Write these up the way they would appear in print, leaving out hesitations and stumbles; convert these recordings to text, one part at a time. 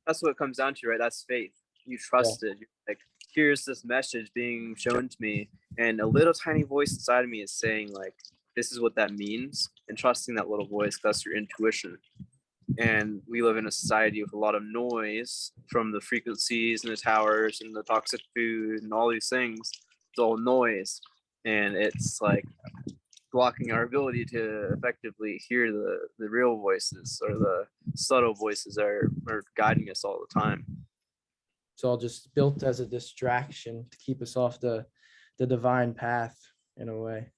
that's what it comes down to, right? That's faith. You Yeah. trusted. You're like, here's this message being shown to me, and a little tiny voice inside of me is saying like, this is what that means, and trusting that little voice. That's your intuition. And we live in a society with a lot of noise from the frequencies and the towers and the toxic food and all these things. It's all noise, and it's like blocking our ability to effectively hear the real voices or the subtle voices that are guiding us all the time. It's all just built as a distraction to keep us off the divine path in a way.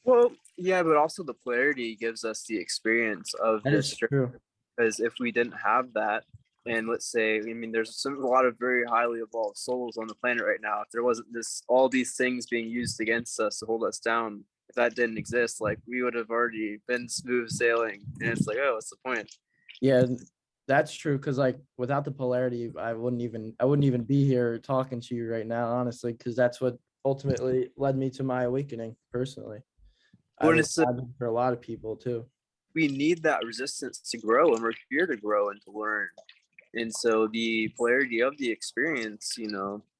Well, yeah, but also the polarity gives us the experience of That this is journey, true. because if we didn't have that, and let's say, I mean, there's a lot of very highly evolved souls on the planet right now. If there wasn't all these things being used against us to hold us down, if that didn't exist, like we would have already been smooth sailing. And it's like, oh, what's the point? Yeah, that's true. Cause like without the polarity, I wouldn't even be here talking to you right now, honestly, because that's what ultimately led me to my awakening personally. I When would it's imagine for a lot of people too. we need that resistance to grow, and we're here to grow and to learn. And so the polarity of the experience,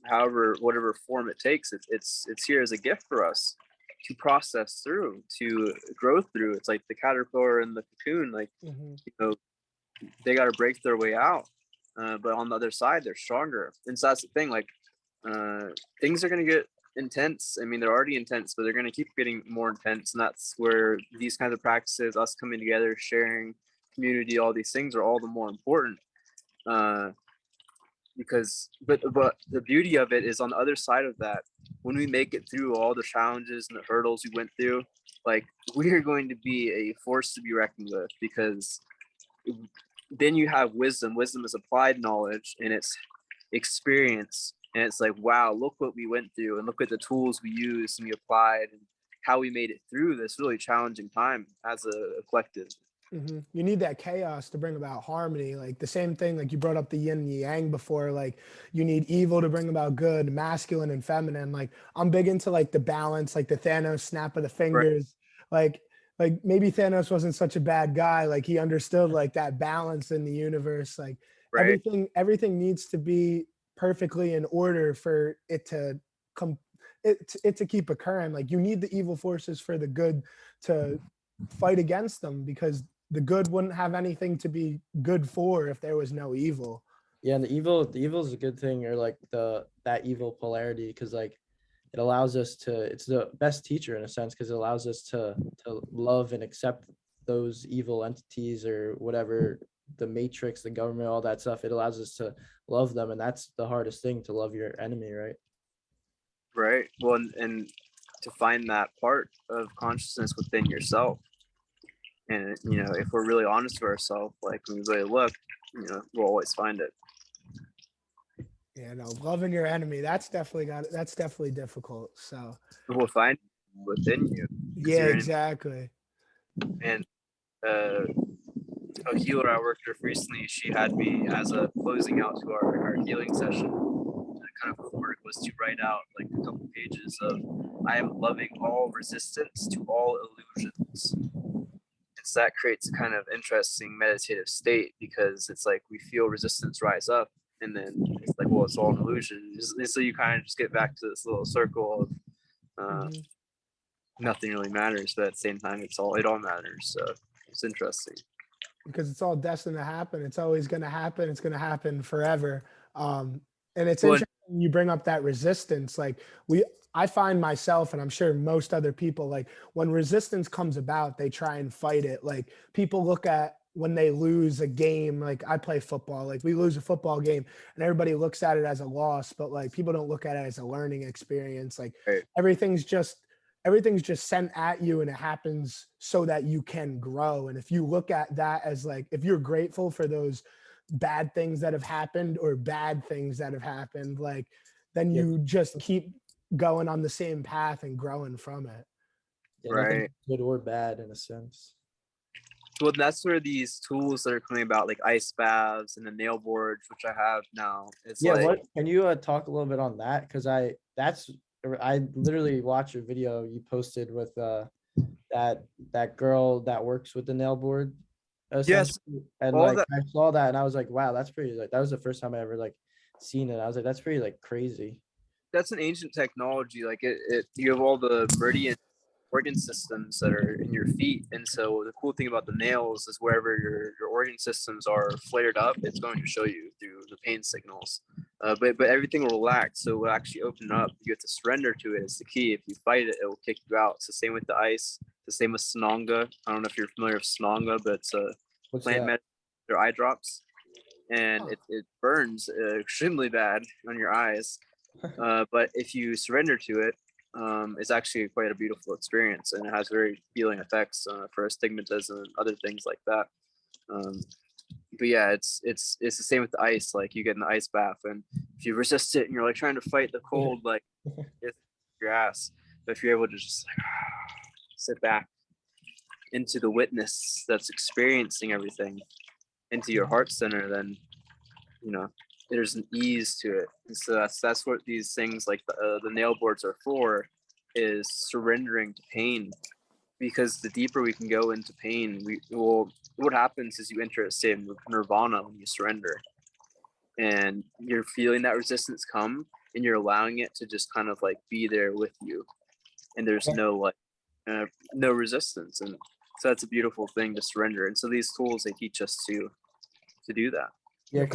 however, whatever form it takes, it's here as a gift for us to process through, to grow through. It's like the caterpillar and the cocoon, like, they got to break their way out, but on the other side they're stronger. And so that's the thing, like, things are going to get intense. I mean, they're already intense, but they're going to keep getting more intense. And that's where these kinds of practices, us coming together, sharing, community, all these things are all the more important. Because but the beauty of it is, on the other side of that, when we make it through all the challenges and the hurdles we went through, like, we are going to be a force to be reckoned with, because then you have wisdom is applied knowledge, and it's experience, and it's like, wow, look what we went through, and look at the tools we used and we applied, and how we made it through this really challenging time as a collective. You need that chaos to bring about harmony. Like the same thing, like you brought up the yin and yang before, like you need evil to bring about good, masculine and feminine. Like I'm big into like the balance, like the Thanos snap of the Right. fingers. Like like maybe Thanos wasn't such a bad guy. Like he understood like that balance in the universe. Like Right. everything needs to be perfectly in order for it to come it to keep occurring. Like you need the evil forces for the good to fight against them, because the good wouldn't have anything to be good for if there was no evil. Yeah, and the evil is a good thing, or like that evil polarity, because like it allows us to, it's the best teacher in a sense, because it allows us to love and accept those evil entities or whatever, the matrix, the government, all that stuff. It allows us to love them, and that's the hardest thing, to love your enemy, right? Right. Well, and to find that part of consciousness within yourself. And, if we're really honest with ourselves, like when we really look, we'll always find it. You know, loving your enemy, that's definitely difficult. So We'll find it within you, because yeah, you're in. exactly. And a healer I worked with recently, she had me, as a closing out to our healing session, kind of homework was to write out like a couple pages of, I am loving all resistance to all illusions. And so that creates a kind of interesting meditative state, because it's like we feel resistance rise up, and then it's like, well, it's all an illusion. So you kind of just get back to this little circle of nothing really matters, but at the same time, it all matters. So it's interesting. Because it's all destined to happen. It's always going to happen. It's going to happen forever. And it's Well, interesting you bring up that resistance. Like I find myself, and I'm sure most other people, like when resistance comes about, they try and fight it. Like people look at when they lose a game, like I play football, like we lose a football game and everybody looks at it as a loss, but like people don't look at it as a learning experience. Like right. everything's just everything's just sent at you, and it happens so that you can grow. And if you look at that as like, if you're grateful for those bad things that have happened or bad things that have happened, like then Yeah. you just keep going on the same path and growing from it. Yeah, nothing Right. good or bad in a sense. Well, that's where these tools that are coming about, like ice baths and the nail boards, which I have now. It's Yeah, like, what can you talk a little bit on that? Because I literally watched a video you posted with that girl that works with the nail board. Yes, essentially. And all like that. I saw that and I was like, wow, that's pretty, like that was the first time I ever like seen it. I was like, that's pretty like crazy. That's an ancient technology. Like you have all the meridian organ systems that are in your feet, and so the cool thing about the nails is wherever your organ systems are flared up, it's going to show you through the pain signals. But everything will relax, so it will actually open up. You have to surrender to it. Is the key. If you fight it, it will kick you out. It's the same with the ice. The same with Sananga. I don't know if you're familiar with Sananga, but it's a What's plant that? medicine. They're eye drops, and it burns extremely bad on your eyes. But if you surrender to it, it's actually quite a beautiful experience, and it has very healing effects for astigmatism and other things like that. Um, but yeah, it's the same with the ice. Like you get in the ice bath, and if you resist it and you're like trying to fight the cold, like it's your ass. But if you're able to just like sit back into the witness that's experiencing everything, into your heart center, then you know there's an ease to it. And so that's what these things like the nail boards are for, is surrendering to pain. Because the deeper we can go into pain, we will, what happens is you enter a state of nirvana when you surrender, and you're feeling that resistance come, and you're allowing it to just kind of like be there with you, and there's no like no resistance. And so that's a beautiful thing to surrender. And so these tools, they teach us to do that. Yeah,